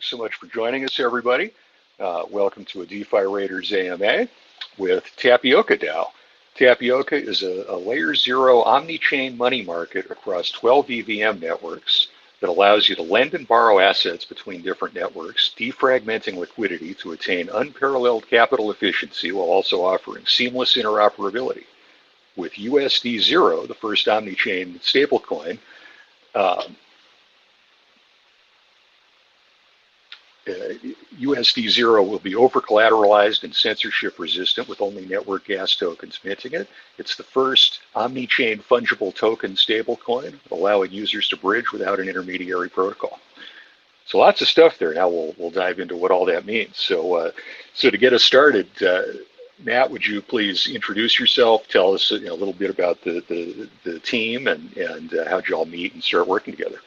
Thanks so much for joining us, everybody. Welcome to a DeFi Raiders AMA with Tapioca Dao. Tapioca is a layer zero omni-chain money market across 12 EVM networks that allows you to lend and borrow assets between different networks, defragmenting liquidity to attain unparalleled capital efficiency while also offering seamless interoperability. With USD Zero, the first omni-chain stablecoin, USD Zero will be over-collateralized and censorship resistant with only network gas tokens minting it. It's the first omni-chain fungible token stablecoin, allowing users to bridge without an intermediary protocol. So lots of stuff there. Now we'll dive into what all that means. So to get us started, Matt, would you please introduce yourself? Tell us a little bit about the team and how'd you all meet and start working together?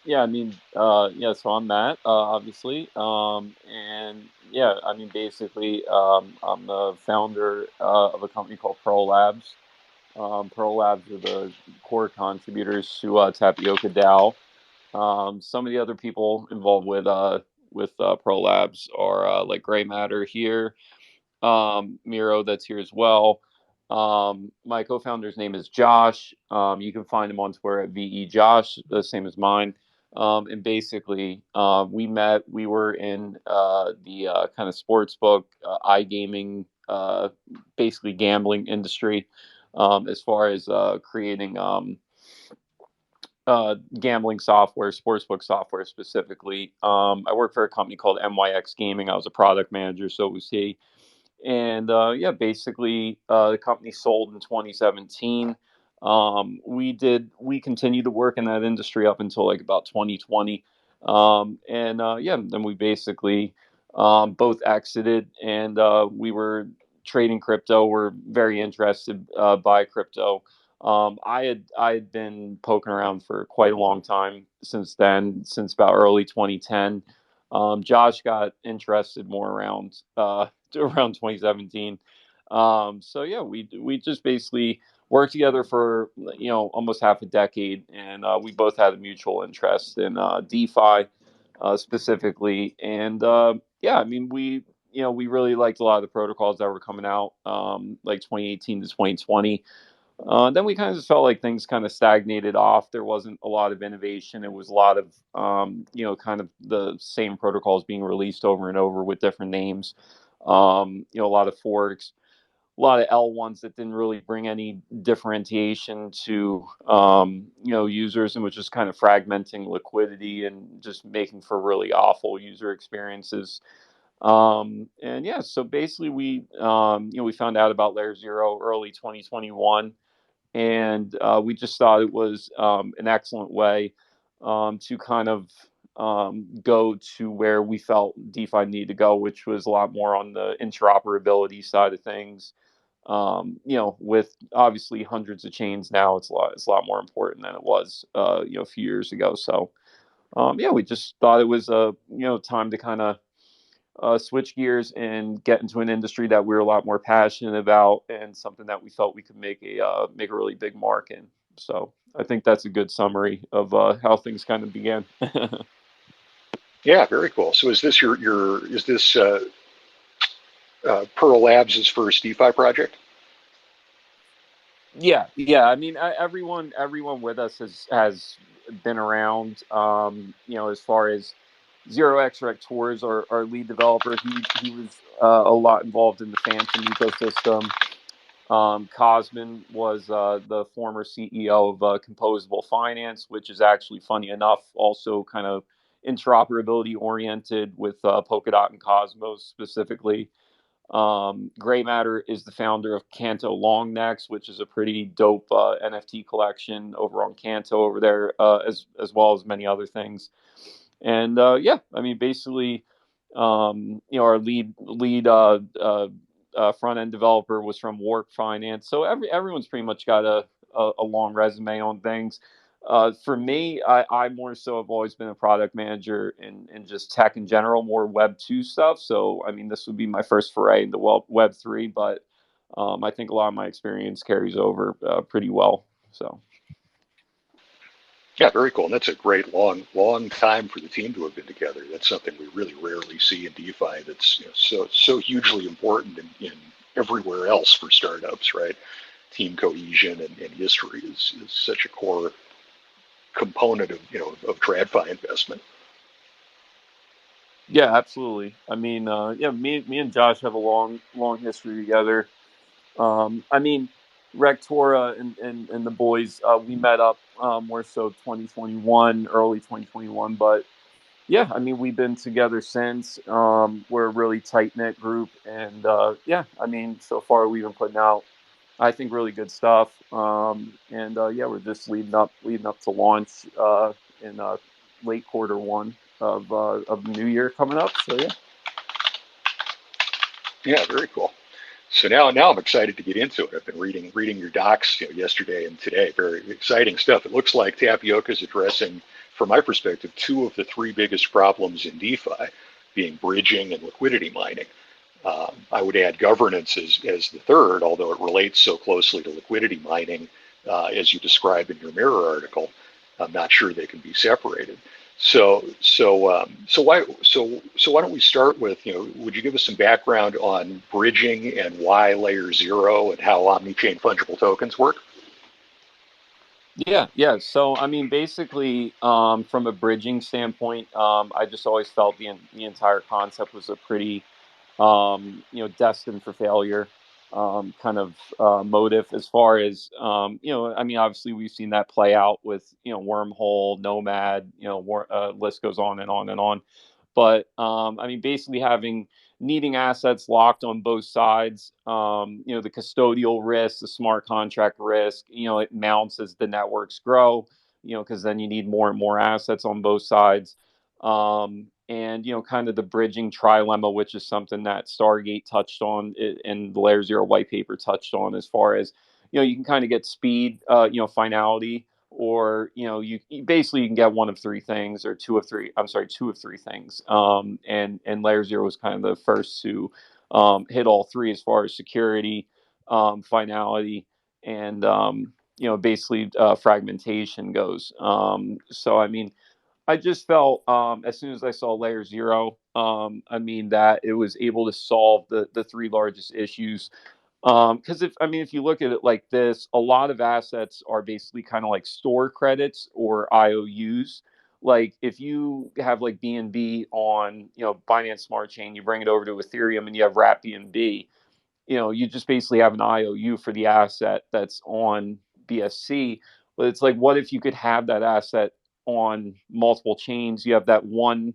So I'm Matt, obviously. Basically, I'm the founder of a company called Pearl Labs. Pearl Labs are the core contributors to Tapioca Dao. Some of the other people involved with Pearl Labs are like Gray Matter here, Miro that's here as well. My co-founder's name is Josh. You can find him on Twitter at VE Josh, the same as mine. And basically, we met. We were in the kind of sportsbook, iGaming, basically gambling industry, as far as creating gambling software, sportsbook software specifically. I worked for a company called MYX Gaming. I was a product manager, so was he. And basically, the company sold in 2017. We continued to work in that industry up until like about 2020. Then we basically both exited, and we were trading crypto. We're very interested by crypto. I had been poking around for quite a long time since then, since about early 2010. Josh got interested more around 2017. We just basically worked together for almost half a decade, and we both had a mutual interest in DeFi specifically. And we really liked a lot of the protocols that were coming out, like 2018 to 2020. Then we kind of just felt like things kind of stagnated off. There wasn't a lot of innovation. It was a lot of, kind of the same protocols being released over and over with different names. A lot of forks, a lot of L1s that didn't really bring any differentiation to, users, and was just kind of fragmenting liquidity and just making for really awful user experiences. So basically we found out about Layer Zero early 2021. And we just thought it was an excellent way to kind of go to where we felt DeFi needed to go, which was a lot more on the interoperability side of things. With obviously hundreds of chains now, it's a lot more important than it was a few years ago. So we just thought it was time to kind of switch gears and get into an industry that we're a lot more passionate about, and something that we felt we could make a really big mark in. So I think that's a good summary of how things kind of began. Yeah, very cool. So is this is this Pearl Labs' first DeFi project? Yeah. I mean, everyone with us has been around. As far as Zero X Tours, our lead developer, he was a lot involved in the Phantom ecosystem. Cosmin was the former CEO of Composable Finance, which is actually, funny enough, also kind of interoperability oriented with Polkadot and Cosmos specifically. Gray Matter is the founder of Canto Longnecks, which is a pretty dope NFT collection over on Canto over there, as well as many other things. And basically, our lead front end developer was from Warp Finance. So everyone's pretty much got a long resume on things. For me, I more so have always been a product manager in just tech in general, more Web 2 stuff. So, I mean, this would be my first foray into Web 3, but I think a lot of my experience carries over pretty well. So. Yeah, very cool. And that's a great long time for the team to have been together. That's something we really rarely see in DeFi. That's so hugely important in everywhere else for startups, right? Team cohesion and history is such a core component of of TradFi investment. Yeah, absolutely. I mean, yeah, me and Josh have a long history together. I mean, Rectora and the boys, we met up more so 2021, early 2021. But yeah, I mean, we've been together since. We're a really tight knit group, and yeah, I mean, so far we've been putting out, I think, really good stuff. And yeah, we're just leading up to launch in late quarter one of the new year coming up. So yeah. Yeah, very cool. So now I'm excited to get into it. I've been reading your docs yesterday and today. Very exciting stuff. It looks like Tapioca is addressing, from my perspective, two of the three biggest problems in DeFi, being bridging and liquidity mining. I would add governance as the third, although it relates so closely to liquidity mining, as you describe in your Mirror article. I'm not sure they can be separated. So why don't we start with, would you give us some background on bridging and why layer zero and how omni-chain fungible tokens work? Yeah, yeah. So, I mean, basically, from a bridging standpoint, I just always felt the entire concept was a pretty, destined for failure, kind of motive. As far as, I mean, obviously we've seen that play out with, Wormhole, Nomad, list goes on and on and on. But I mean, basically having needing assets locked on both sides. The custodial risk, the smart contract risk, it mounts as the networks grow, because then you need more and more assets on both sides. And, kind of the bridging trilemma, which is something that Stargate touched on and the Layer Zero white paper touched on, as far as, you can kind of get speed, finality, or basically you can get one of three things, or two of three, I'm sorry, two of three things. And Layer Zero was kind of the first to hit all three, as far as security, finality, and basically fragmentation goes. So I mean, I just felt, as soon as I saw Layer Zero, I mean, that it was able to solve the three largest issues. Because if you look at it like this, a lot of assets are basically kind of like store credits or IOUs. Like if you have like BNB on Binance Smart Chain, you bring it over to Ethereum and you have wrap BNB, you just basically have an IOU for the asset that's on BSC. But it's like, what if you could have that asset on multiple chains? You have that one,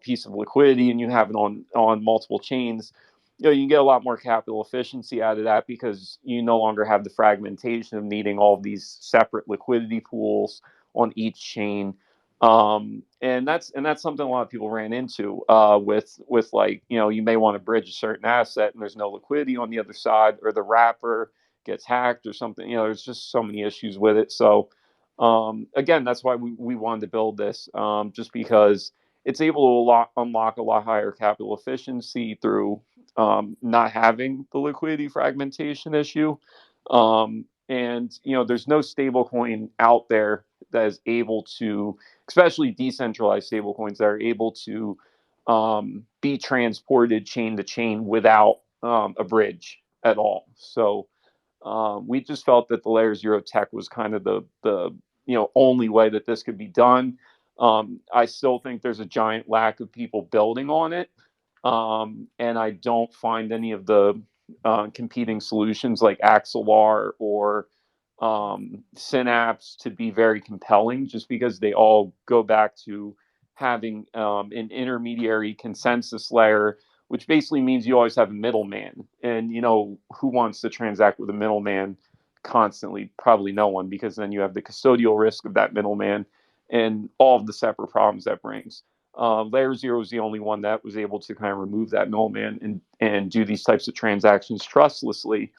piece of liquidity, and you have it on multiple chains. You can get a lot more capital efficiency out of that, because you no longer have the fragmentation of needing all of these separate liquidity pools on each chain. And that's something a lot of people ran into with, like, you may want to bridge a certain asset and there's no liquidity on the other side, or the wrapper gets hacked or something. There's just so many issues with it. So again, that's why we wanted to build this, just because it's able to unlock a lot higher capital efficiency through not having the liquidity fragmentation issue. And there's no stable coin out there that is able to, especially decentralized stablecoins, that are able to be transported chain to chain without a bridge at all. So we just felt that the Layer Zero tech was kind of the only way that this could be done. I still think there's a giant lack of people building on it, and I don't find any of the competing solutions like Axelar or Synapse to be very compelling, just because they all go back to having an intermediary consensus layer, which basically means you always have a middleman. And who wants to transact with a middleman constantly? Probably no one, because then you have the custodial risk of that middleman and all of the separate problems that brings. Layer Zero is the only one that was able to kind of remove that middleman and do these types of transactions trustlessly.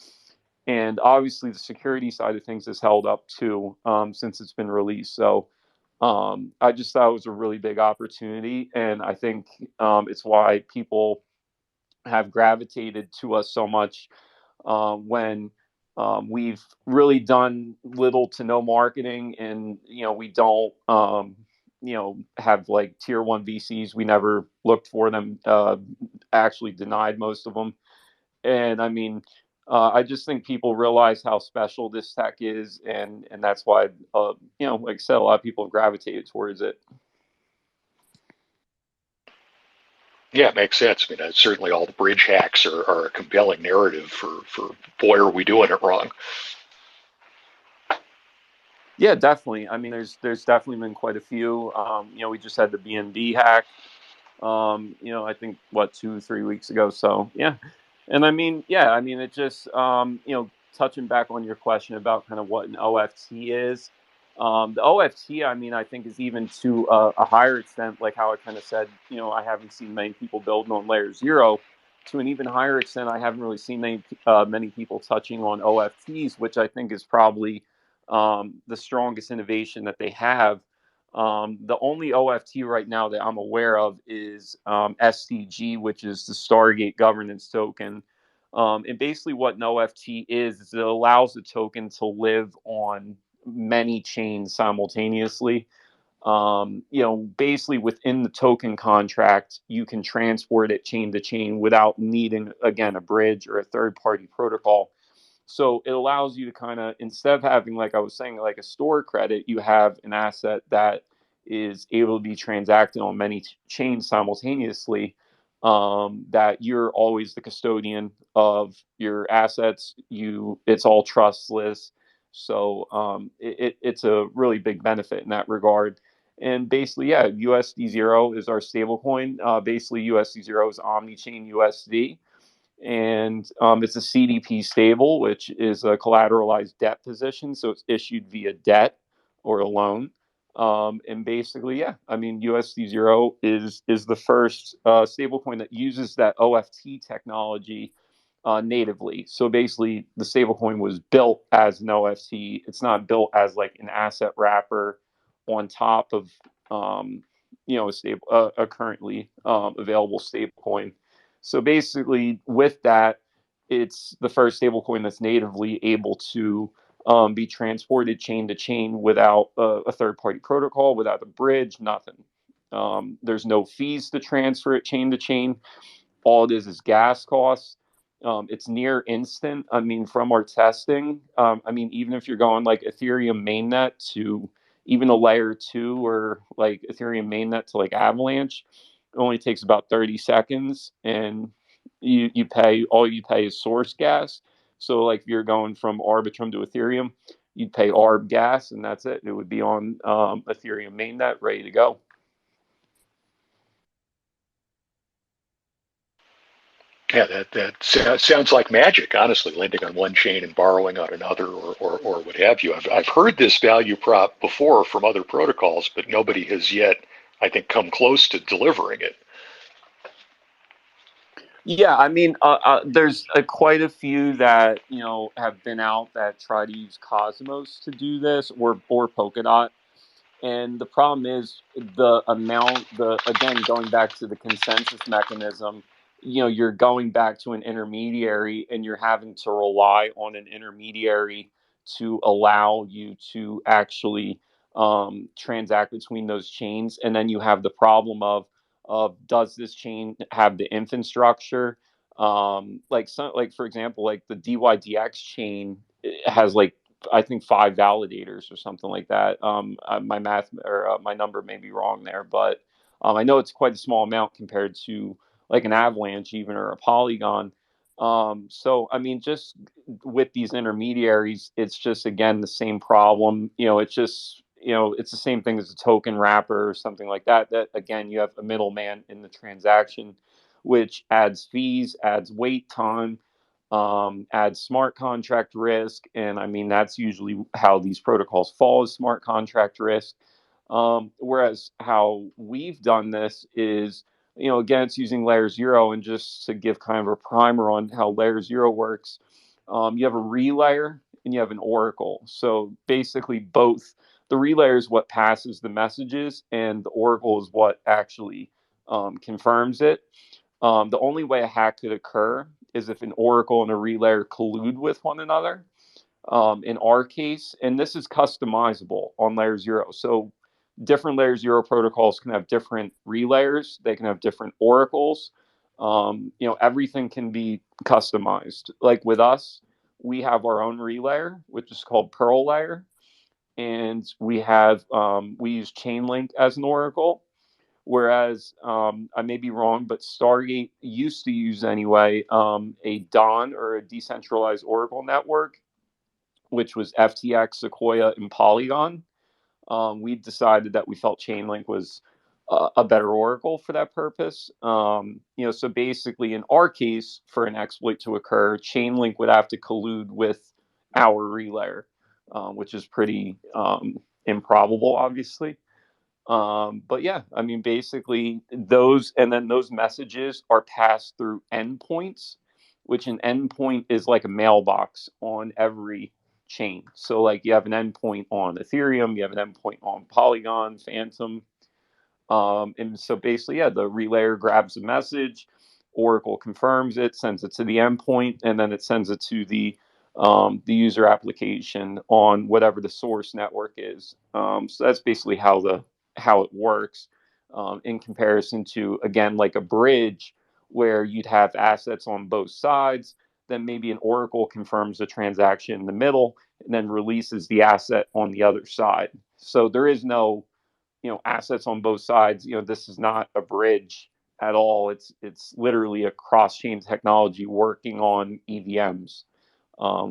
And obviously, the security side of things has held up too, since it's been released. So I just thought it was a really big opportunity, and I think it's why people have gravitated to us so much when We've really done little to no marketing, and we don't have like tier one VCs. We never looked for them. Actually, denied most of them. And I mean, I just think people realize how special this tech is, and that's why like I said, a lot of people have gravitated towards it. Yeah, it makes sense. I mean, certainly all the bridge hacks are a compelling narrative for boy, are we doing it wrong. Yeah, definitely. I mean, there's definitely been quite a few. We just had the BNB hack. I think what 2 3 weeks ago. So yeah, and I mean, yeah, I mean, it just touching back on your question about kind of what an OFT is. The OFT, I mean, I think is even to a higher extent, like how I kind of said, I haven't seen many people building on layer zero. To an even higher extent, I haven't really seen many people touching on OFTs, which I think is probably the strongest innovation that they have. The only OFT right now that I'm aware of is SDG, which is the Stargate governance token. And basically, what an OFT is it allows the token to live on many chains simultaneously. Basically within the token contract, you can transport it chain to chain without needing, again, a bridge or a third party protocol. So it allows you to kind of, instead of having, like I was saying, like a store credit, you have an asset that is able to be transacted on many chains simultaneously. That you're always the custodian of your assets. It's all trustless. So it's a really big benefit in that regard. And basically, yeah, USD zero is our stablecoin. Basically, USD zero is omni-chain USD, and it's a CDP stable, which is a collateralized debt position. So it's issued via debt or a loan. And basically, yeah, I mean, USD zero is the first stablecoin that uses that OFT technology natively. So basically, the stablecoin was built as an OFT. It's not built as like an asset wrapper on top of a currently available stablecoin. So basically, with that, it's the first stablecoin that's natively able to be transported chain to chain without a third party protocol, without a bridge, nothing. There's no fees to transfer it chain to chain. All it is gas costs. It's near instant. I mean, from our testing, I mean, even if you're going like Ethereum mainnet to even a layer two or like Ethereum mainnet to like Avalanche, it only takes about 30 seconds, and you pay is source gas. So like if you're going from Arbitrum to Ethereum, you'd pay Arb gas, and that's it. It would be on Ethereum mainnet ready to go. Yeah, that sounds like magic. Honestly, lending on one chain and borrowing on another, or what have you. I've heard this value prop before from other protocols, but nobody has yet, I think, come close to delivering it. Yeah, I mean, there's quite a few that have been out that try to use Cosmos to do this, or Polkadot. And the problem is the amount, the again, going back to the consensus mechanism, you're going back to an intermediary, and you're having to rely on an intermediary to allow you to actually transact between those chains. And then you have the problem of does this chain have the infrastructure? Like for example, like the DYDX chain has like I think 5 validators or something like that. My math or my number may be wrong there, but I know it's quite a small amount compared to like an Avalanche even or a Polygon. So I mean, just with these intermediaries, it's just again the same problem. It's just it's the same thing as a token wrapper or something like that. That again, you have a middleman in the transaction, which adds fees, adds wait time, add smart contract risk. And I mean, that's usually how these protocols fall is smart contract risk. Whereas how we've done this is, again, it's using layer zero. And just to give kind of a primer on how layer zero works, you have a relayer and you have an oracle. So basically, both the relayer is what passes the messages, and the oracle is what actually confirms it. The only way a hack could occur is if an oracle and a relayer collude with one another. In our case, and this is customizable on layer zero. So different layer zero protocols can have different relayers. They can have different oracles. Everything can be customized. Like with us, we have our own relayer, which is called Pearl layer, and we use Chainlink as an oracle. Whereas I may be wrong, but Stargate used to use anyway a Dawn or a decentralized oracle network, which was FTX, Sequoia, and Polygon. We decided that we felt Chainlink was a better oracle for that purpose. So basically, in our case, for an exploit to occur, Chainlink would have to collude with our relayer, which is pretty improbable, obviously. But yeah, I mean, basically those messages are passed through endpoints, which an endpoint is like a mailbox on every chain. So like you have an endpoint on Ethereum, you have an endpoint on Polygon, Phantom, and so basically, yeah, the relayer grabs the message, Oracle confirms it, sends it to the endpoint, and then it sends it to the user application on whatever the source network is. So that's basically how it works. In comparison to, again, like a bridge where you'd have assets on both sides, then maybe an Oracle confirms the transaction in the middle and then releases the asset on the other side. So there is no assets on both sides. This is not a bridge at all. It's literally a cross chain technology working on EVMs,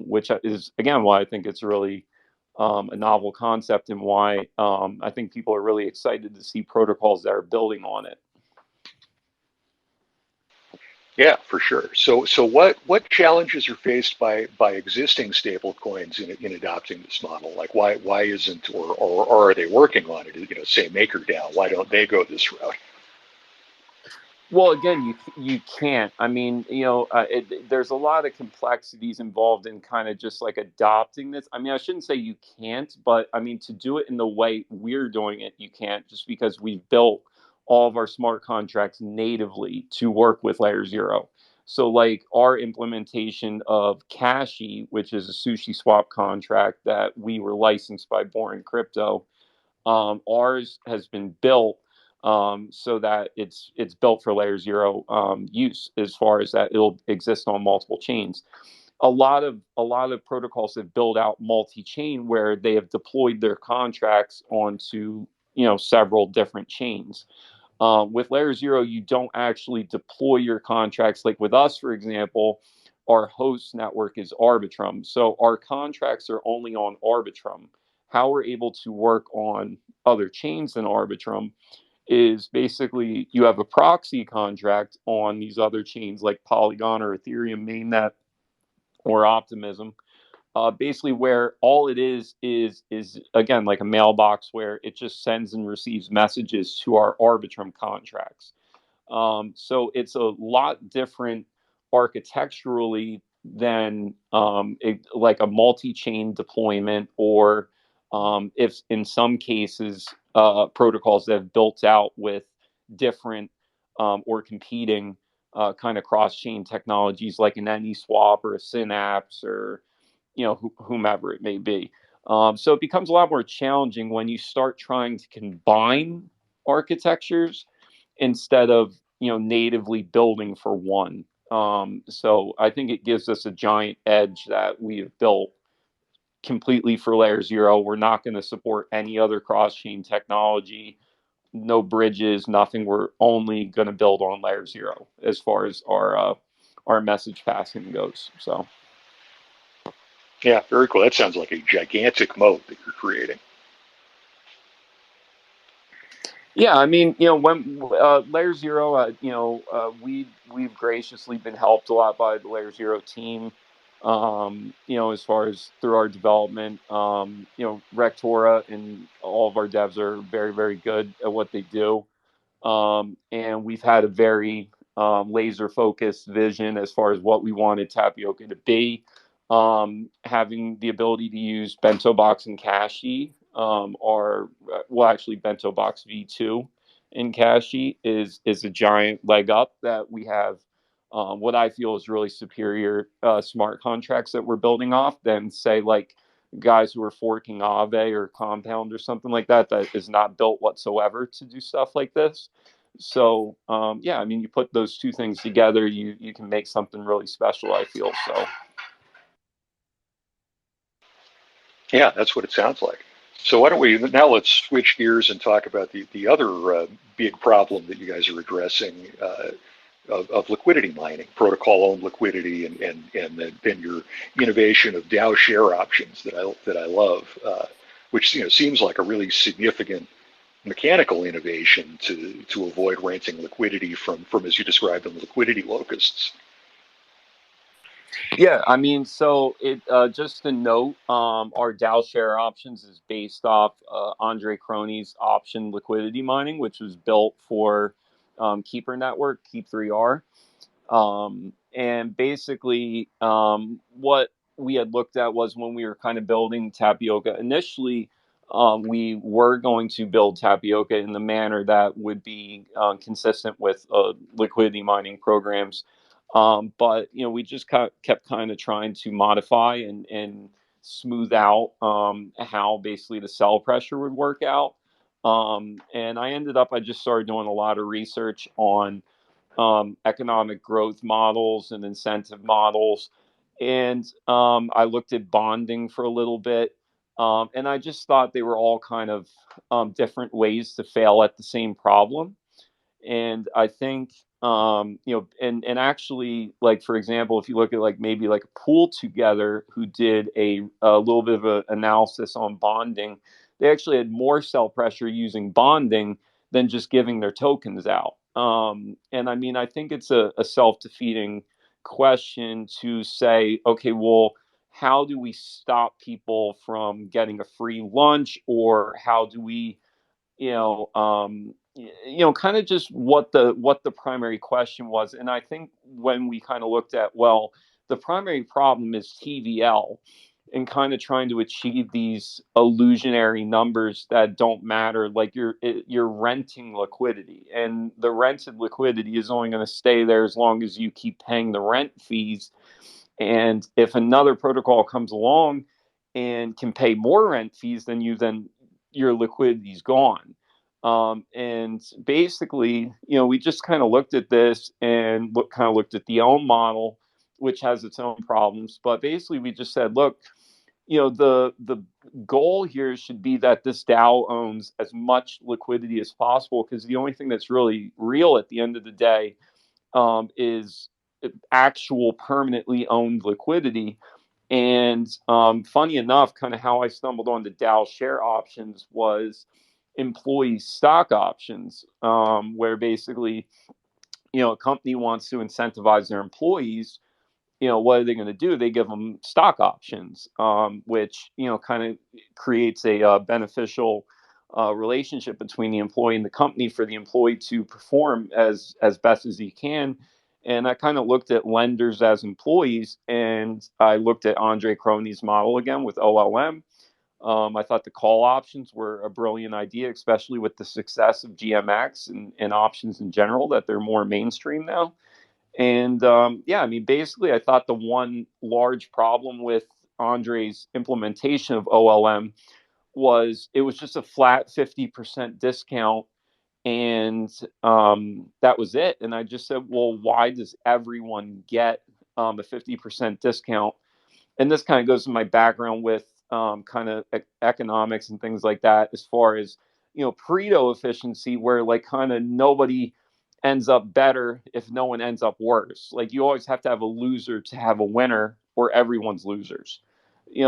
which is again why I think it's really a novel concept, and why I think people are really excited to see protocols that are building on it. Yeah, for sure. So what challenges are faced by existing stable coins in adopting this model? Like why isn't or are they working on it? Say MakerDAO, why don't they go this route? Well, again, you can't. I mean, there's a lot of complexities involved in kind of just like adopting this. I mean, I shouldn't say you can't, but I mean to do it in the way we're doing it, you can't, just because we've built all of our smart contracts natively to work with Layer Zero. So, like our implementation of Cashi, which is a sushi swap contract that we were licensed by Boring Crypto, ours has been built so that it's built for layer zero use, as far as that it'll exist on multiple chains. A lot of protocols have built out multi-chain where they have deployed their contracts onto several different chains. With layer zero, you don't actually deploy your contracts. Like with us, for example, our host network is Arbitrum. So our contracts are only on Arbitrum. How we're able to work on other chains than Arbitrum is basically you have a proxy contract on these other chains like Polygon or Ethereum mainnet or Optimism. Basically, where all it is again like a mailbox where it just sends and receives messages to our Arbitrum contracts. So it's a lot different architecturally than like a multi-chain deployment, or if in some cases protocols that have built out with different or competing kind of cross-chain technologies like an AnySwap or a Synapse or whomever it may be. So it becomes a lot more challenging when you start trying to combine architectures instead of natively building for one. So I think it gives us a giant edge that we have built completely for layer zero. We're not going to support any other cross chain technology, no bridges, nothing. We're only going to build on layer zero as far as our message passing goes. So Yeah, very cool. That sounds like a gigantic moat that you're creating. yeah, I mean, when Layer Zero, we've graciously been helped a lot by the Layer Zero team. As far as through our development, Rectora and all of our devs are very, very good at what they do. And we've had a very laser focused vision as far as what we wanted Tapioca to be. Having the ability to use Bento Box and Cache, or well, actually Bento Box V2 in Cache is a giant leg up that we have what I feel is really superior smart contracts that we're building off than say like guys who are forking Aave or Compound or something like that that is not built whatsoever to do stuff like this. So yeah, I mean, you put those two things together, you can make something really special. I feel so. Yeah, that's what it sounds like. So why don't we now let's switch gears and talk about the other big problem that you guys are addressing of liquidity mining, protocol-owned liquidity, and your innovation of DAO share options that I love, which seems like a really significant mechanical innovation to avoid renting liquidity from as you described them liquidity locusts. Yeah, I mean, so it just to note, our DAO share options is based off Andre Crony's option liquidity mining, which was built for Keeper Network, Keep3R. And basically, what we had looked at was when we were kind of building Tapioca initially, we were going to build Tapioca in the manner that would be consistent with liquidity mining programs. But we just kept kind of trying to modify and smooth out how basically the cell pressure would work out. And I just started doing a lot of research on economic growth models and incentive models. And I looked at bonding for a little bit. And I just thought they were all kind of different ways to fail at the same problem. And I think, and actually, like, for example, if you look at like maybe like a pool together who did a little bit of an analysis on bonding, they actually had more cell pressure using bonding than just giving their tokens out. And I mean, I think it's a self defeating question to say, okay, well, how do we stop people from getting a free lunch, or how do we kind of just what the primary question was. And I think when we kind of looked at, well, the primary problem is TVL and kind of trying to achieve these illusionary numbers that don't matter. Like you're renting liquidity, and the rented liquidity is only going to stay there as long as you keep paying the rent fees. And if another protocol comes along and can pay more rent fees than you, then your liquidity's gone. And basically, we just kind of looked at this and looked at the own model, which has its own problems. But basically, we just said, look, the goal here should be that this DAO owns as much liquidity as possible, because the only thing that's really real at the end of the day is actual permanently owned liquidity. And funny enough, kind of how I stumbled on the DAO share options was employee stock options, where basically, a company wants to incentivize their employees. What are they going to do? They give them stock options, which kind of creates a beneficial relationship between the employee and the company for the employee to perform as best as he can. And I kind of looked at lenders as employees, and I looked at Andre Crony's model again with OLM. I thought the call options were a brilliant idea, especially with the success of GMX and options in general, that they're more mainstream now. And yeah, I mean, basically, I thought the one large problem with Andre's implementation of OLM was it was just a flat 50% discount. And that was it. And I just said, well, why does everyone get a 50% discount? And this kind of goes to my background with kind of economics and things like that, as far as Pareto efficiency, where like kind of nobody ends up better if no one ends up worse. Like you always have to have a loser to have a winner, or everyone's losers.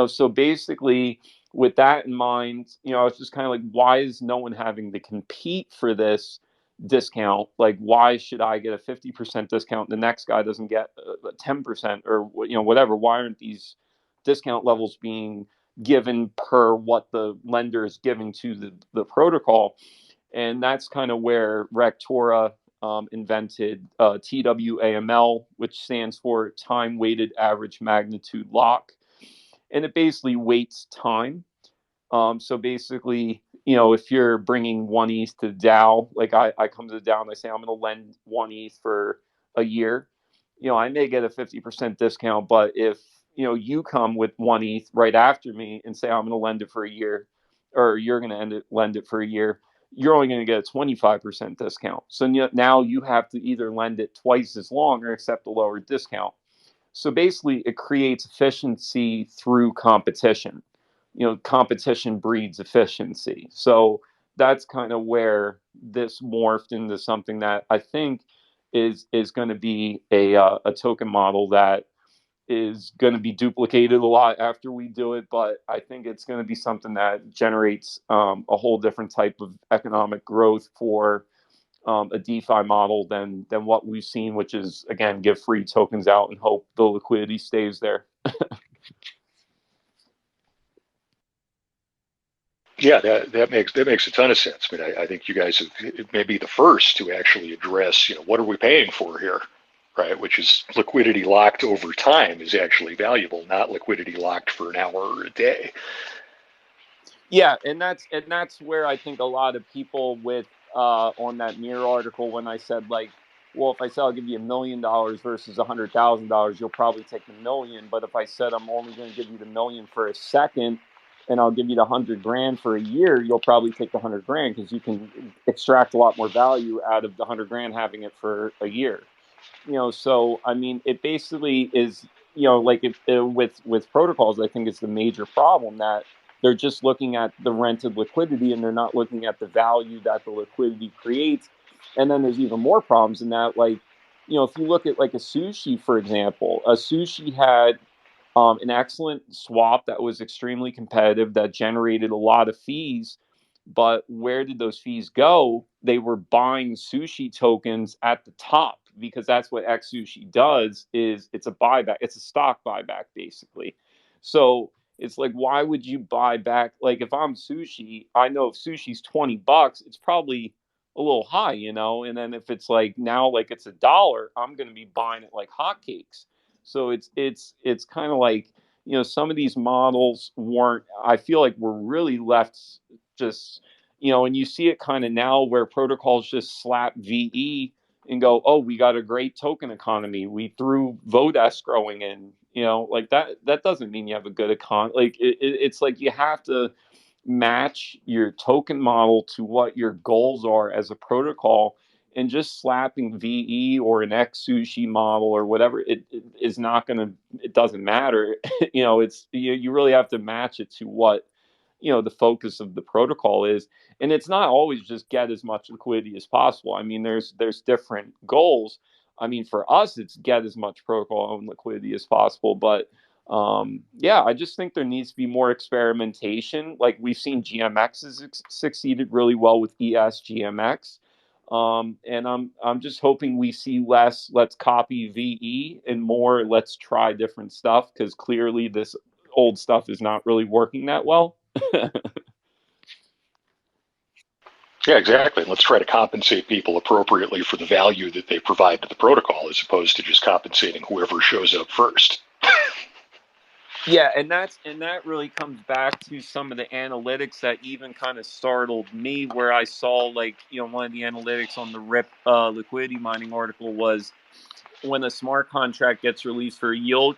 So basically, with that in mind, I was just kind of like, why is no one having to compete for this discount? Like, why should I get a 50% discount? The next guy doesn't get a 10%, or whatever. Why aren't these discount levels being given per what the lender is giving to the protocol? And that's kind of where Rectora invented TWAML, which stands for time weighted average magnitude lock. And it basically weights time. So basically, if you're bringing one ETH to DAO, like I come to the DAO and I say I'm going to lend one ETH for a year. I may get a 50% discount, but if, you come with 1 ETH right after me and say, I'm going to lend it for a year, or you're going to lend it for a year, you're only going to get a 25% discount. So now you have to either lend it twice as long or accept a lower discount. So basically, it creates efficiency through competition. Competition breeds efficiency. So that's kind of where this morphed into something that I think is going to be a token model that is going to be duplicated a lot after we do it, but I think it's going to be something that generates a whole different type of economic growth for a DeFi model than what we've seen, which is, again, give free tokens out and hope the liquidity stays there. Yeah, that makes a ton of sense. I mean, I think you guys have maybe the first to actually address, what are we paying for here, right? Which is liquidity locked over time is actually valuable, not liquidity locked for an hour or a day. Yeah, and that's where I think a lot of people with on that Mirror article, when I said, like, well, if I said I'll give you $1 million versus $100,000, you'll probably take the million. But if I said I'm only going to give you the million for a second, and I'll give you the 100 grand for a year, you'll probably take the 100 grand because you can extract a lot more value out of the 100 grand having it for a year. So I mean, it basically is, like, with protocols, I think it's the major problem that they're just looking at the rented liquidity and they're not looking at the value that the liquidity creates. And then there's even more problems in that, like, if you look at, like, a sushi, for example, a sushi had an excellent swap that was extremely competitive, that generated a lot of fees. But where did those fees go? They were buying sushi tokens at the top, because that's what X Sushi does. Is it's a buyback, it's a stock buyback, basically. So it's like, why would you buy back? Like, if I'm sushi, I know if sushi's $20, it's probably a little high, and then if it's like now, like, it's $1, I'm going to be buying it like hotcakes. So it's kind of like, some of these models weren't, I feel like, we're really left just, and you see it kind of now where protocols just slap VE and go, oh, we got a great token economy, we threw vote escrowing in, like that doesn't mean you have a good like, it's like you have to match your token model to what your goals are as a protocol. And just slapping VE or an X sushi model or whatever, it is not going to, it doesn't matter. It's, you really have to match it to what, the focus of the protocol is. And it's not always just get as much liquidity as possible. I mean, there's different goals. I mean, for us, it's get as much protocol owned liquidity as possible. But yeah, I just think there needs to be more experimentation. Like, we've seen GMX has succeeded really well with ES GMX. And I'm just hoping we see less let's copy VE and more let's try different stuff, because clearly this old stuff is not really working that well. Yeah, exactly. And let's try to compensate people appropriately for the value that they provide to the protocol, as opposed to just compensating whoever shows up first. Yeah, and that really comes back to some of the analytics that even kind of startled me, where I saw, like, one of the analytics on the RIP liquidity mining article was, when a smart contract gets released for a yield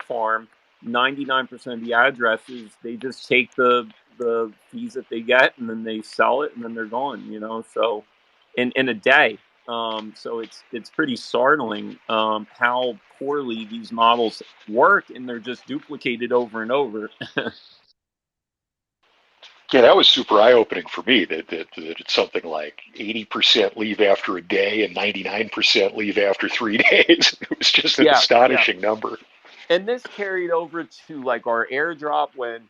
farm, 99% of the addresses, they just take the fees that they get and then they sell it and then they're gone. So in a day. So it's pretty startling how poorly these models work, and they're just duplicated over and over. Yeah, that was super eye-opening for me that it's something like 80% leave after a day and 99% leave after 3 days. It was just an Yeah, yeah. astonishing number. And this carried over to, like, our airdrop, when,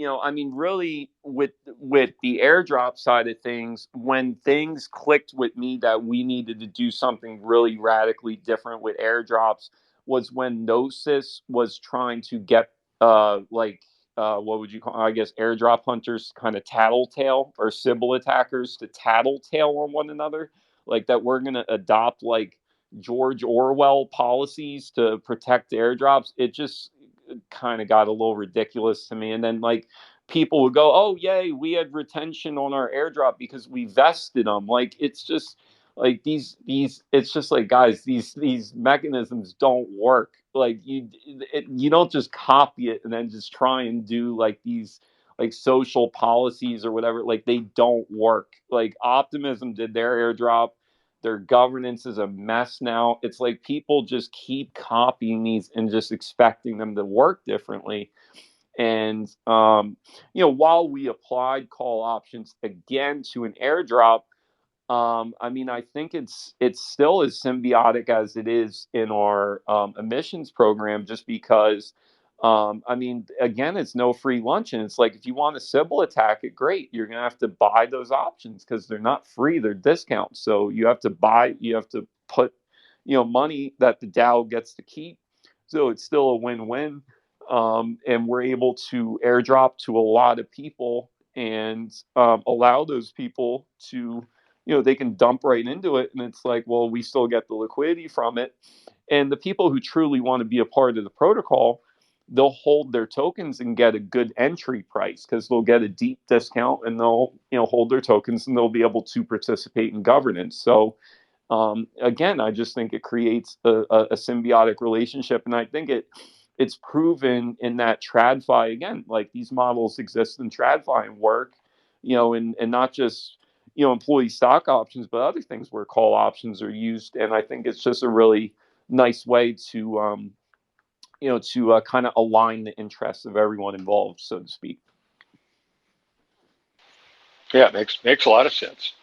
I mean, really, with the airdrop side of things, when things clicked with me that we needed to do something really radically different with airdrops, was when Gnosis was trying to get like, what would you call, I guess, airdrop hunters kind of tattletale, or Sybil attackers to tattletale on one another, like that we're going to adopt, like, George Orwell policies to protect airdrops. It just kind of got a little ridiculous to me. And then, like, people would go, "Oh, yay, we had retention on our airdrop because we vested them." Like, it's just Like these it's just like, guys, these mechanisms don't work. Like you don't just copy it and then just try and do like these like social policies or whatever. Like they don't work. Like Optimism did their airdrop. Their governance is a mess now. It's like people just keep copying these and just expecting them to work differently. And while we applied call options again to an airdrop, I mean, I think it's still as symbiotic as it is in our emissions program, just because. I mean, again, it's no free lunch, and it's like if you want a Sybil attack it, great. You're gonna have to buy those options because they're not free; they're discounts. So you have to buy, you have to put, money that the Dow gets to keep. So it's still a win-win, and we're able to airdrop to a lot of people and allow those people to they can dump right into it, and it's like, well, we still get the liquidity from it. And the people who truly want to be a part of the protocol, they'll hold their tokens and get a good entry price because they'll get a deep discount, and they'll hold their tokens, and they'll be able to participate in governance. So again, I just think it creates a symbiotic relationship, and I think it's proven in that TradFi again. Like these models exist in TradFi and work, and not just employee stock options, but other things where call options are used. And I think it's just a really nice way to to kind of align the interests of everyone involved, so to speak. Yeah, it makes a lot of sense.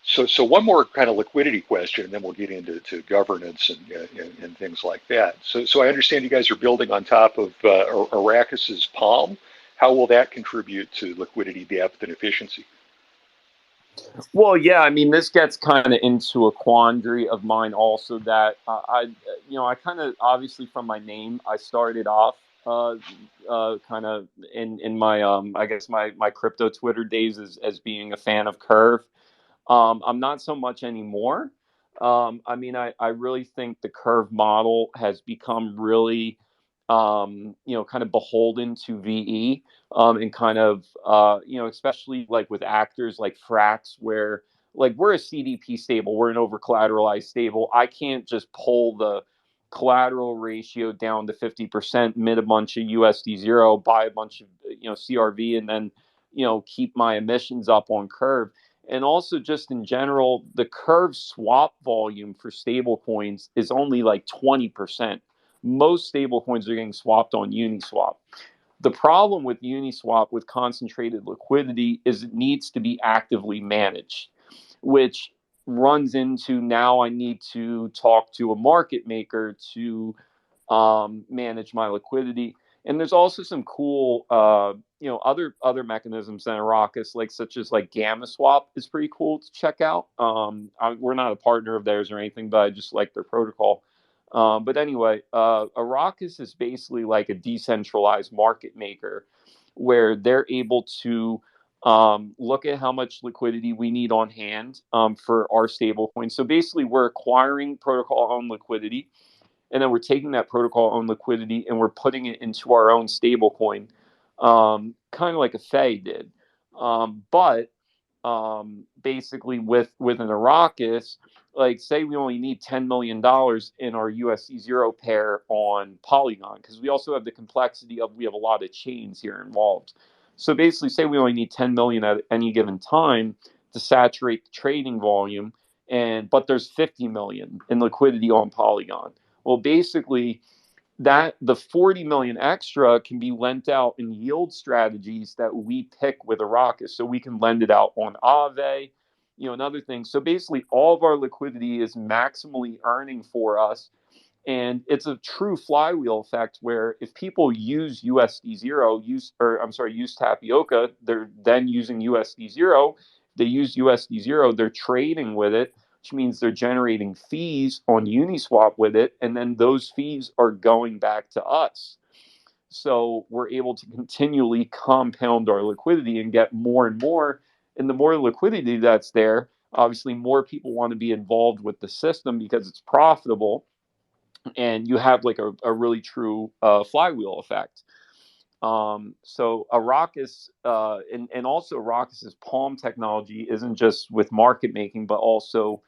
So one more kind of liquidity question, and then we'll get into governance and things like that. So I understand you guys are building on top of Arrakis's Palm. How will that contribute to liquidity depth and efficiency? Well, yeah, I mean, this gets kind of into a quandary of mine also that I kind of obviously from my name, I started off kind of in my I guess my crypto Twitter days as being a fan of Curve. I'm not so much anymore. I mean, I really think the curve model has become really, kind of beholden to VE, and kind of, especially like with actors like Frax, where like we're a CDP stable, we're an over collateralized stable. I can't just pull the collateral ratio down to 50%, mid a bunch of USD zero, buy a bunch of, CRV, and then, keep my emissions up on curve. And also, just in general, the curve swap volume for stable coins is only like 20%. Most stable coins are getting swapped on Uniswap. The problem with Uniswap with concentrated liquidity is it needs to be actively managed, which runs into now I need to talk to a market maker to manage my liquidity. And there's also some cool, other mechanisms than Arrakis, like such as like Gamma Swap is pretty cool to check out. We're not a partner of theirs or anything, but I just like their protocol. But anyway, Arrakis is basically like a decentralized market maker where they're able to look at how much liquidity we need on hand for our stablecoin. So basically, we're acquiring protocol owned liquidity, and then we're taking that protocol owned liquidity and we're putting it into our own stablecoin, kind of like a Fay did. But basically, with an Arrakis, like say we only need $10 million in our USD zero pair on Polygon, because we also have the complexity of we have a lot of chains here involved. So basically, say we only need 10 million at any given time to saturate the trading volume, but there's 50 million in liquidity on Polygon. Well, basically, that the 40 million extra can be lent out in yield strategies that we pick with Arrakis. So we can lend it out on Aave, and other things. So basically, all of our liquidity is maximally earning for us. And it's a true flywheel effect where if people use USD zero, use Tapioca, they're then using USD zero. They use USD zero, they're trading with it, which means they're generating fees on Uniswap with it, and then those fees are going back to us. So we're able to continually compound our liquidity and get more and more. And the more liquidity that's there, obviously more people want to be involved with the system because it's profitable, and you have like a really true flywheel effect. So Arrakis, and also Arrakis's Palm technology isn't just with market making, but also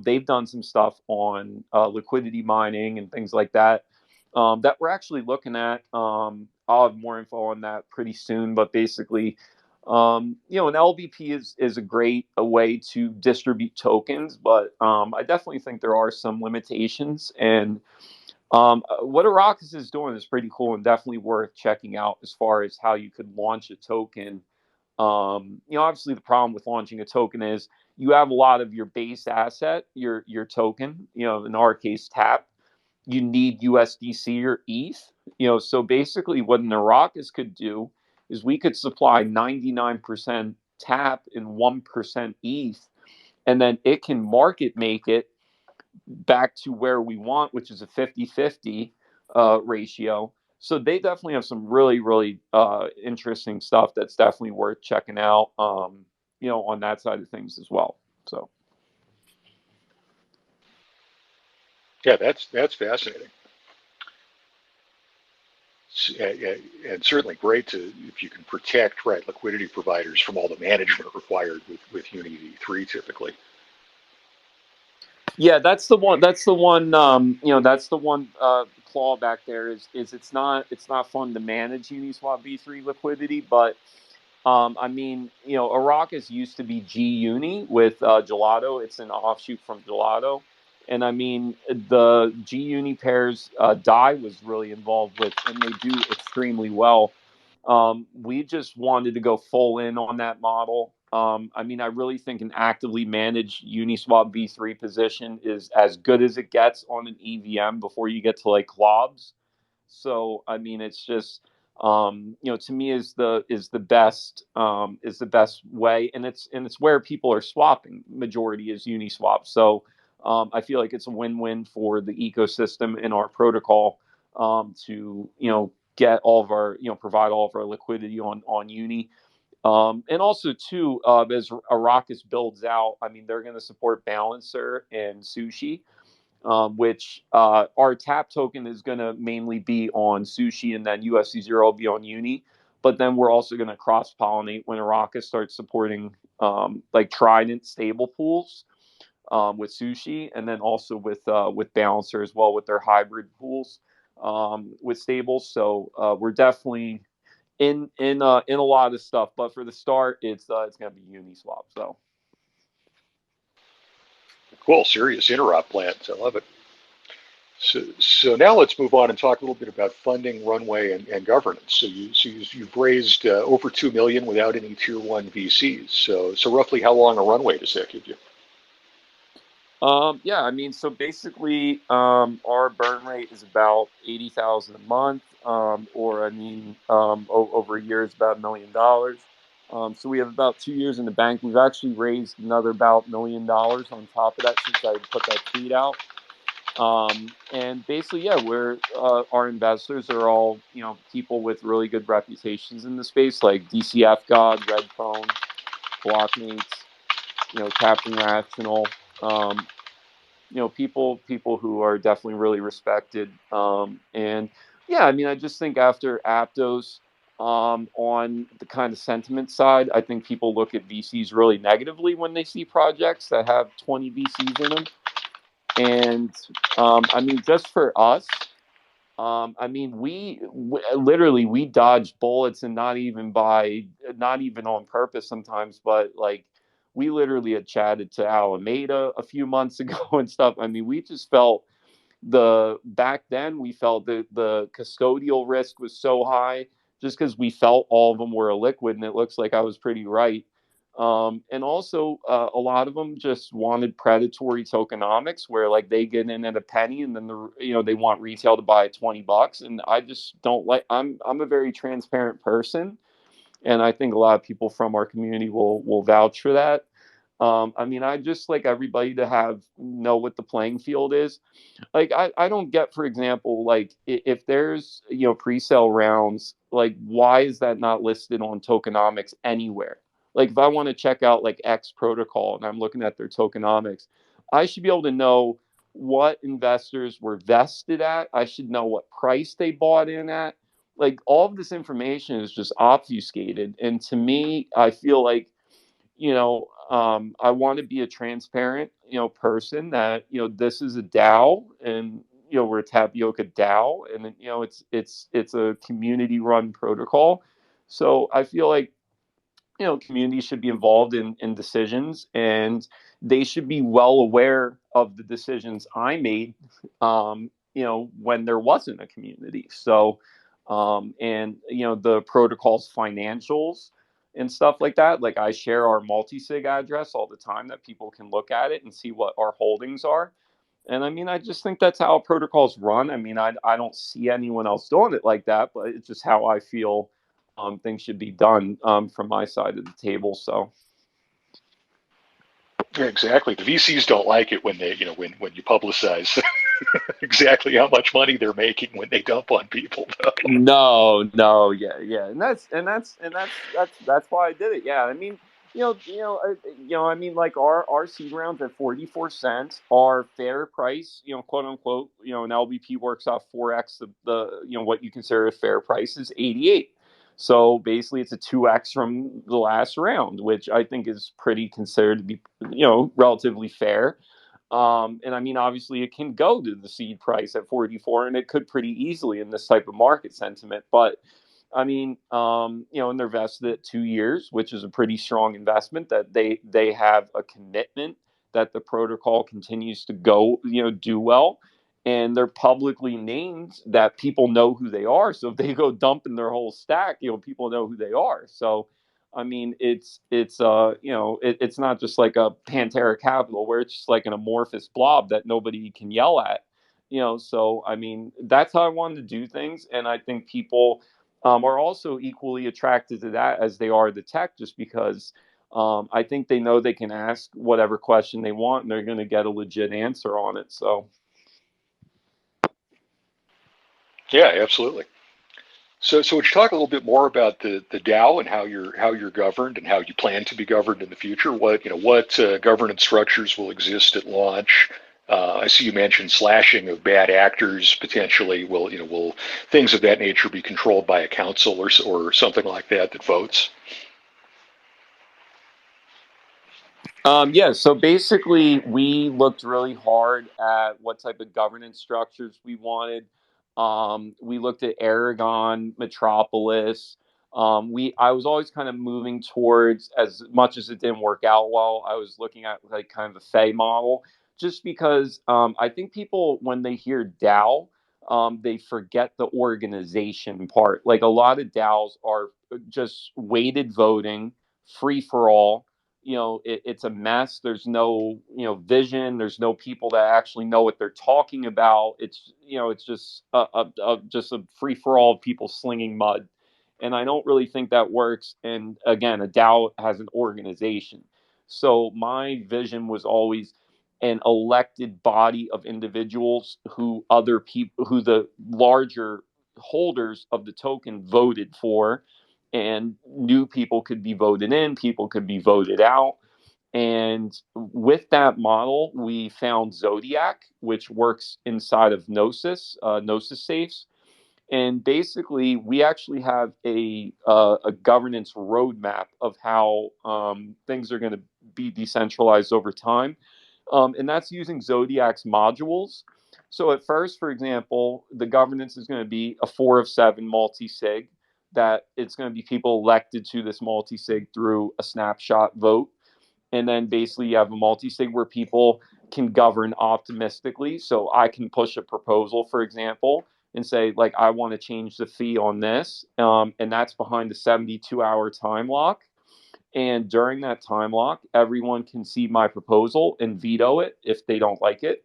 They've done some stuff on liquidity mining and things like that that we're actually looking at. I'll have more info on that pretty soon, but basically, an LVP is a way to distribute tokens, but I definitely think there are some limitations. And what Arrakis is doing is pretty cool and definitely worth checking out as far as how you could launch a token. Obviously the problem with launching a token is you have a lot of your base asset, your token, in our case, TAP. You need USDC or ETH. So basically what an Arrakis could do is we could supply 99% TAP and 1% ETH, and then it can market make it back to where we want, which is a 50-50 ratio. So they definitely have some really, really interesting stuff that's definitely worth checking out, on that side of things as well. So, Yeah, that's fascinating. And certainly great to if you can protect right liquidity providers from all the management required with Unity 3 typically. yeah, that's the one. That's the one. That's the one clawback there is it's not fun to manage Uniswap V3 liquidity, but Arrakis used to be G Uni with Gelato. It's an offshoot from Gelato. And I mean, the G Uni pairs Dai was really involved with, and they do extremely well. We just wanted to go full in on that model. I really think an actively managed Uniswap V3 position is as good as it gets on an EVM before you get to like Clobs. So it's just to me is the best way, and it's where people are swapping. Majority is Uniswap. So I feel like it's a win-win for the ecosystem in our protocol to get all of our provide all of our liquidity on Uni. And also too, as Arrakis builds out, they're going to support Balancer and Sushi, which our tap token is going to mainly be on Sushi, and then USC0 will be on Uni. But then we're also going to cross pollinate when Araka starts supporting like Trident stable pools with Sushi, and then also with Balancer as well with their hybrid pools with stables. So we're definitely in a lot of stuff. But for the start, it's going to be Uniswap. So. Cool, serious interop plans. I love it. So now let's move on and talk a little bit about funding, runway, and governance. You've raised over 2 million without any tier one VCs. So roughly how long a runway does that give you? Yeah, so basically, our burn rate is about 80,000 a month, or over a year it's about $1 million. So we have about 2 years in the bank. We've actually raised another about $1 million on top of that since I put that tweet out. And basically, yeah, we're our investors are all people with really good reputations in the space, like DCF God, Red Phone, Blockmates, Captain Rational. Um, people who are definitely really respected. And yeah, I just think after Aptos, on the kind of sentiment side, I think people look at VCs really negatively when they see projects that have 20 VCs in them. And just for us, we literally we dodged bullets, and not even on purpose sometimes, but like we literally had chatted to Alameda a few months ago and stuff. We just felt back then we felt the custodial risk was so high just because we felt all of them were illiquid, and it looks like I was pretty right. And also, a lot of them just wanted predatory tokenomics, where like they get in at a penny, and then they want retail to buy at $20, and I just don't like. I'm a very transparent person, and I think a lot of people from our community will vouch for that. I just like everybody to know what the playing field is. Like I don't get, for example, like if there's pre-sale rounds, like why is that not listed on tokenomics anywhere? Like if I want to check out like X protocol and I'm looking at their tokenomics, I should be able to know what investors were vested at. I should know what price they bought in at. Like all of this information is just obfuscated, and to me I feel like I want to be a transparent, person that, this is a DAO, and, we're a Tapioca DAO, and, it's a community run protocol. So I feel like, communities should be involved in decisions, and they should be well aware of the decisions I made, when there wasn't a community. So, and, the protocol's financials and stuff like that. Like, I share our multi-sig address all the time that people can look at it and see what our holdings are. And I mean, I just think that's how protocols run. I mean, I don't see anyone else doing it like that, but it's just how I feel things should be done from my side of the table. So, Yeah, exactly. The VCs don't like it when when you publicize exactly how much money they're making when they dump on people, though. no, no, yeah, yeah, and that's why I did it. Yeah, I mean, I mean, like our seed rounds at 44 cents, our fair price, quote unquote, an LBP works off 4x the what you consider a fair price is 88. So basically, it's a 2x from the last round, which I think is pretty considered to be relatively fair. And I mean, obviously, it can go to the seed price at 44, and it could pretty easily in this type of market sentiment. But I mean, and they're vested at 2 years, which is a pretty strong investment. That they have a commitment that the protocol continues to go, do well, and they're publicly named that people know who they are. So if they go dumping their whole stack, people know who they are. So I mean, it's not just like a Pantera Capital where it's just like an amorphous blob that nobody can yell at. So I mean, that's how I wanted to do things, and I think people are also equally attracted to that as they are the tech, just because I think they know they can ask whatever question they want, and they're going to get a legit answer on it. So. Yeah, absolutely. So would you talk a little bit more about the DAO and how you're governed and how you plan to be governed in the future? What governance structures will exist at launch? I see you mentioned slashing of bad actors potentially. Will things of that nature be controlled by a council or something like that votes? Yeah, so basically, we looked really hard at what type of governance structures we wanted. We looked at Aragon, Metropolis. I was always kind of moving towards, as much as it didn't work out well, I was looking at like kind of a Fey model, just because I think people, when they hear DAO, they forget the organization part. Like, a lot of DAOs are just weighted voting, free for all. It's a mess. There's no vision. There's no people that actually know what they're talking about. It's just a free for all of people slinging mud, and I don't really think that works. And again, a DAO has an organization. So my vision was always an elected body of individuals who the larger holders of the token voted for, and new people could be voted in, people could be voted out. And with that model, we found Zodiac, which works inside of Gnosis safes. And basically, we actually have a governance roadmap of how things are going to be decentralized over time, and that's using Zodiac's modules. So at first, for example, the governance is going to be a 4 of 7 multi-sig. That it's going to be people elected to this multi-sig through a snapshot vote, and then basically you have a multi-sig where people can govern optimistically. So I can push a proposal, for example, and say, like, I want to change the fee on this, and that's behind a 72-hour time lock. And during that time lock, everyone can see my proposal and veto it if they don't like it.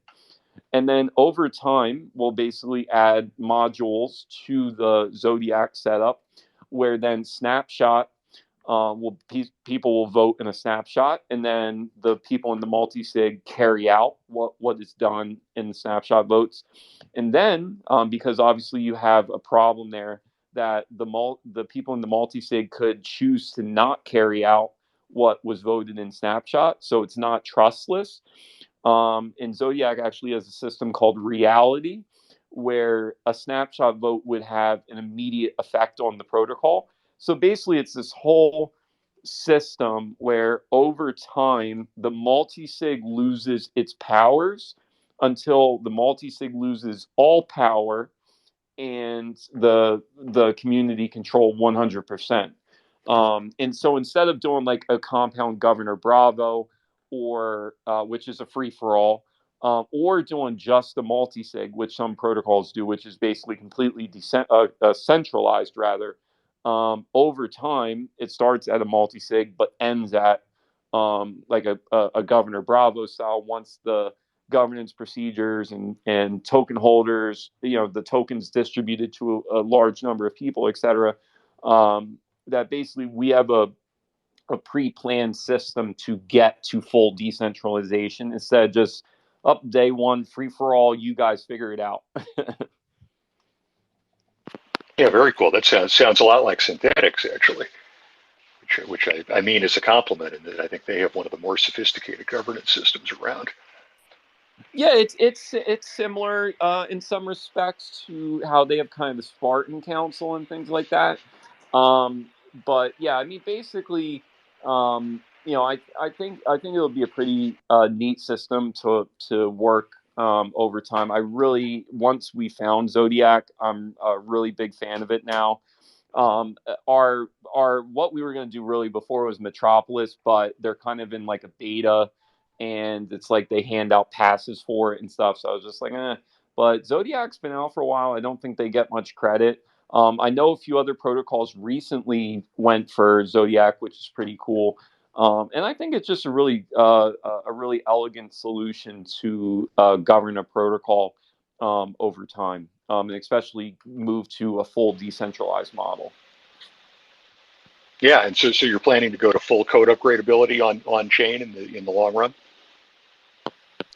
And then over time, we'll basically add modules to the Zodiac setup, where then snapshot people will vote in a snapshot, and then the people in the multi-sig carry out what is done in the snapshot votes. And then, because obviously you have a problem there, that the people in the multi-sig could choose to not carry out what was voted in snapshot, so it's not trustless. And Zodiac actually has a system called reality, where a snapshot vote would have an immediate effect on the protocol. So basically, it's this whole system where over time the multi-sig loses its powers until the multi-sig loses all power and the community control 100%. And so instead of doing like a compound governor Bravo or which is a free for all, or doing just a multi-sig, which some protocols do, which is basically completely centralized rather. Over time, it starts at a multi-sig but ends at like a governor Bravo style once the governance procedures and token holders, the tokens distributed to a large number of people, et cetera, that basically we have a pre-planned system to get to full decentralization instead of just up day one, free for all, you guys figure it out. Yeah, very cool. That sounds a lot like synthetics, actually, which I mean is a compliment in that I think they have one of the more sophisticated governance systems around. Yeah, it's similar in some respects to how they have kind of the Spartan Council and things like that. But yeah, I mean, basically, I think it'll be a pretty neat system to work over time. I really, once we found Zodiac, I'm a really big fan of it now. Our what we were going to do really before was Metropolis, but they're kind of in like a beta, and it's like they hand out passes for it and stuff. So I was just like, eh. But Zodiac's been out for a while. I don't think they get much credit. I know a few other protocols recently went for Zodiac, which is pretty cool. And I think it's just a really elegant solution to govern a protocol over time, and especially move to a full decentralized model. Yeah, and so you're planning to go to full code upgradability on chain in the long run.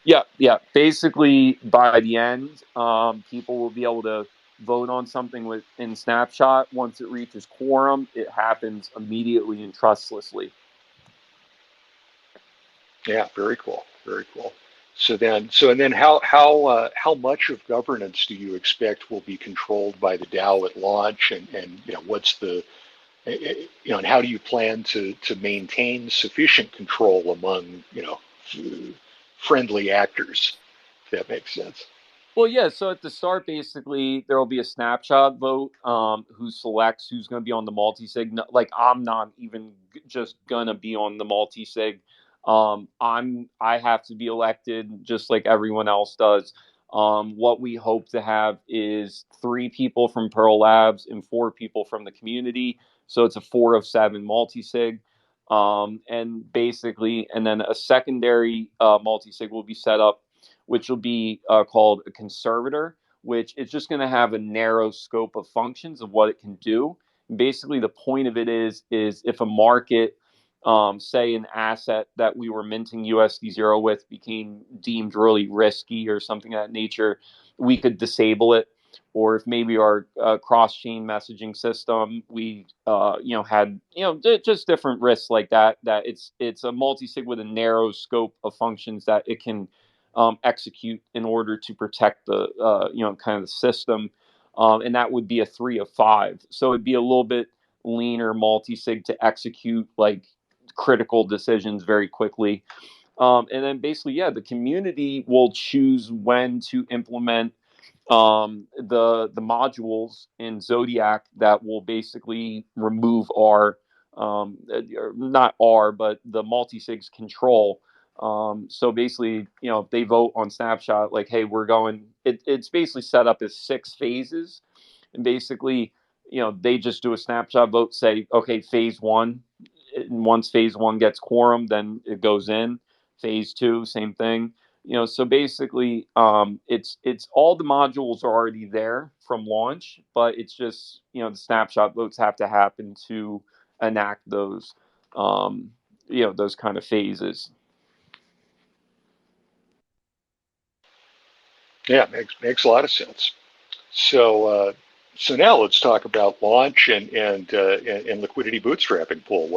Yeah, yeah. Basically, by the end, people will be able to vote on something in Snapshot. Once it reaches quorum, it happens immediately and trustlessly. Yeah, very cool, very cool. So then, how much of governance do you expect will be controlled by the DAO at launch, and what's the and how do you plan to maintain sufficient control among friendly actors, if that makes sense? Well, yeah. So at the start, basically, there will be a snapshot vote. Who selects who's going to be on the multi-sig? Like, I'm not even just gonna be on the multi-sig. I have to be elected just like everyone else does. What we hope to have is 3 people from Pearl Labs and 4 people from the community. So it's a 4 of 7 multi-sig. And basically, and then a secondary multi-sig will be set up, which will be called a conservator, which is just going to have a narrow scope of functions of what it can do. Basically, the point of it is if a market, say an asset that we were minting USD0 with became deemed really risky or something of that nature, we could disable it. Or if maybe our cross-chain messaging system, we had just different risks like that. That it's a multi-sig with a narrow scope of functions that it can execute in order to protect the kind of the system, and that would be a 3 of 5. So it'd be a little bit leaner multi-sig to execute like critical decisions very quickly. And then basically, yeah, the community will choose when to implement the modules in Zodiac that will basically remove our not our but the multi-sig's control. So basically, if they vote on Snapshot, like, hey, we're going, it's basically set up as 6 phases. And basically, they just do a Snapshot vote, say, okay, phase one. And once phase one gets quorum, then it goes in. Phase two, same thing. So basically, it's all the modules are already there from launch, but it's just, the Snapshot votes have to happen to enact those kind of phases. Yeah, makes a lot of sense. So now let's talk about launch and liquidity bootstrapping pool.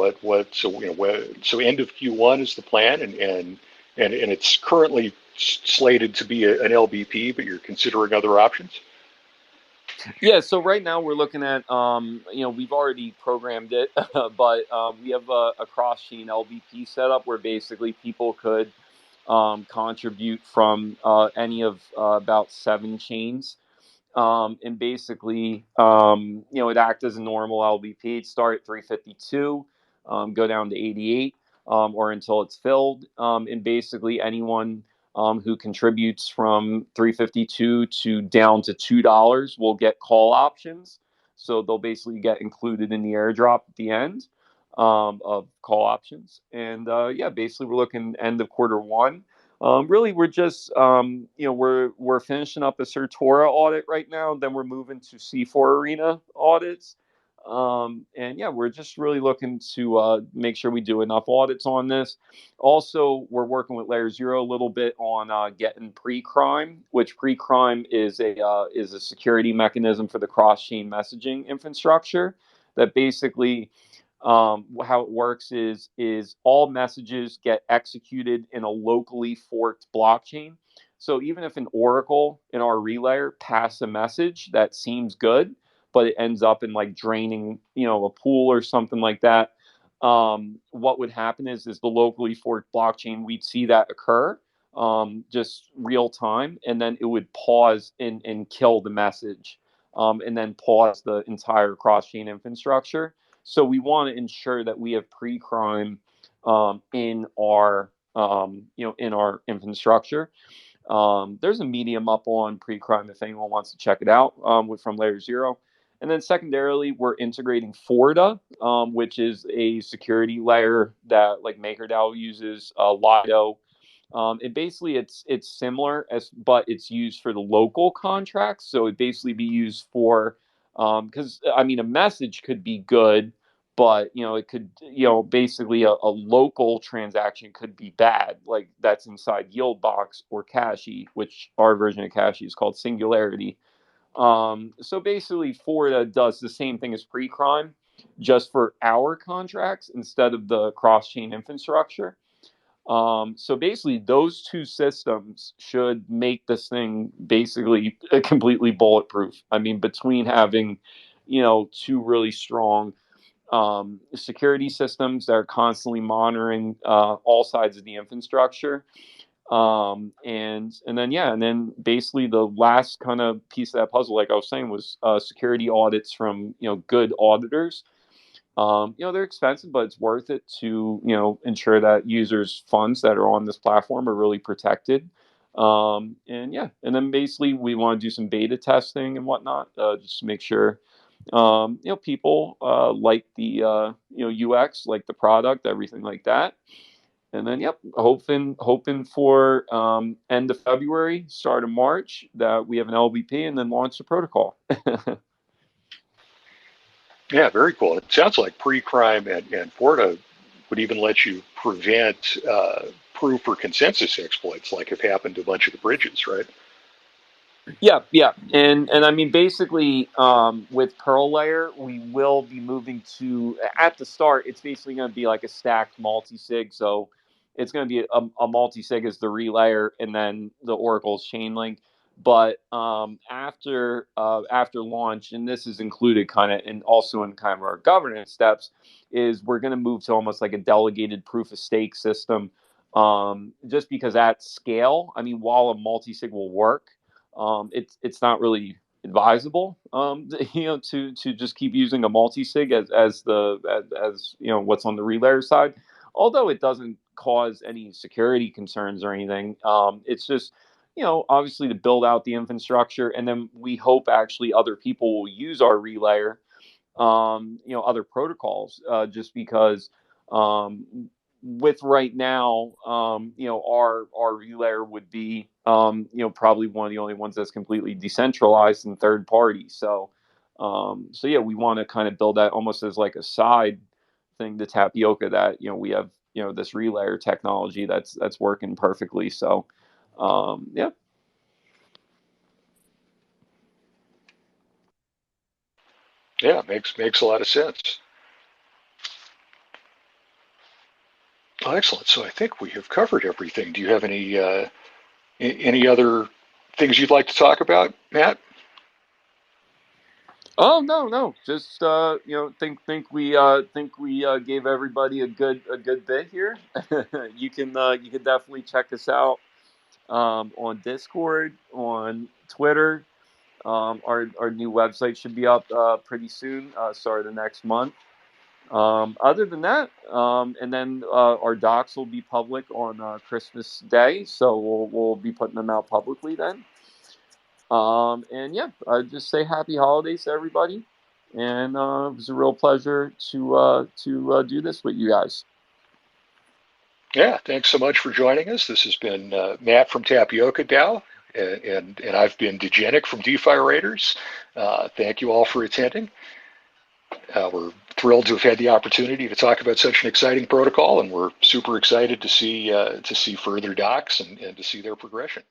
So end of Q1 is the plan, and it's currently slated to be an LBP, but you're considering other options. Yeah, so right now we're looking at, we've already programmed it, but we have a cross chain LVP setup where basically people could contribute from any of about 7 chains. And basically, it act as a normal LVP. It'd start at 352, go down to 88, or until it's filled. And basically, anyone who contributes from 352 to down to $2 will get call options. So they'll basically get included in the airdrop at the end of call options. And yeah, basically, we're looking end of quarter 1. Really, we're just we're finishing up a Certora audit right now. Then we're moving to C4 Arena audits, and yeah, we're just really looking to make sure we do enough audits on this. Also, we're working with Layer Zero a little bit on getting pre-crime, which pre-crime is a security mechanism for the cross-chain messaging infrastructure that basically how it works is all messages get executed in a locally forked blockchain. So even if an oracle in our relayer pass a message that seems good, but it ends up in like draining, a pool or something like that, what would happen is the locally forked blockchain, we'd see that occur just real time, and then it would pause and kill the message, and then pause the entire cross chain infrastructure. So we want to ensure that we have pre-crime in our infrastructure. There's a medium up on pre-crime if anyone wants to check it out from Layer Zero. And then secondarily, we're integrating Forda, which is a security layer that like MakerDAO uses, Lido. And basically, it's similar but it's used for the local contracts. So it basically be used for because I mean a message could be good, but it could basically a local transaction could be bad, like that's inside Yieldbox or Cashy, which our version of Cashy is called Singularity. So basically, Forda does the same thing as pre-crime, just for our contracts instead of the cross-chain infrastructure. So basically, those two systems should make this thing basically completely bulletproof. I mean, between having, two really strong security systems that are constantly monitoring all sides of the infrastructure, and then yeah, and then basically the last kind of piece of that puzzle, like I was saying, was security audits from good auditors. They're expensive, but it's worth it to, ensure that users' funds that are on this platform are really protected. And yeah, and then basically we want to do some beta testing and whatnot, just to make sure, people like the, UX, like the product, everything like that. And then, yep, hoping for end of February, start of March that we have an LVP and then launch the protocol. Yeah, very cool. It sounds like pre-crime and Forta would even let you prevent proof or consensus exploits, like have happened to a bunch of the bridges, right? Yeah, yeah, and I mean basically with Pearl Layer, we will be moving to at the start. It's basically going to be like a stacked multi-sig, so it's going to be a multi-sig as the relayer, and then the Oracle's chain link. But after launch, and this is included kind of and also in kind of our governance steps, is we're going to move to almost like a delegated proof of stake system. Just because at scale, I mean, while a multi-sig will work, it's not really advisable, to just keep using a multi-sig as what's on the relayer side. Although it doesn't cause any security concerns or anything, it's just obviously to build out the infrastructure, and then we hope actually other people will use our relayer, other protocols, just because with right now, our relayer would be, probably one of the only ones that's completely decentralized and third party. So yeah, we want to kind of build that almost as like a side thing to Tapioca that we have this relayer technology that's working perfectly. So yeah. Yeah, makes a lot of sense. Oh, excellent. So I think we have covered everything. Do you have any other things you'd like to talk about, Matt? Oh no, no, just think we gave everybody a good bit here. You can definitely check us out on Discord, on Twitter. Our new website should be up pretty soon, start of the next month. Other than that, and then our docs will be public on Christmas Day, so we'll be putting them out publicly then. And yeah, just say happy holidays to everybody, and it was a real pleasure to do this with you guys. Yeah, thanks so much for joining us. This has been Matt from Tapioca Dao, and I've been Degenic from DeFi Raiders. Thank you all for attending. We're thrilled to have had the opportunity to talk about such an exciting protocol, and we're super excited to see further docs and to see their progression.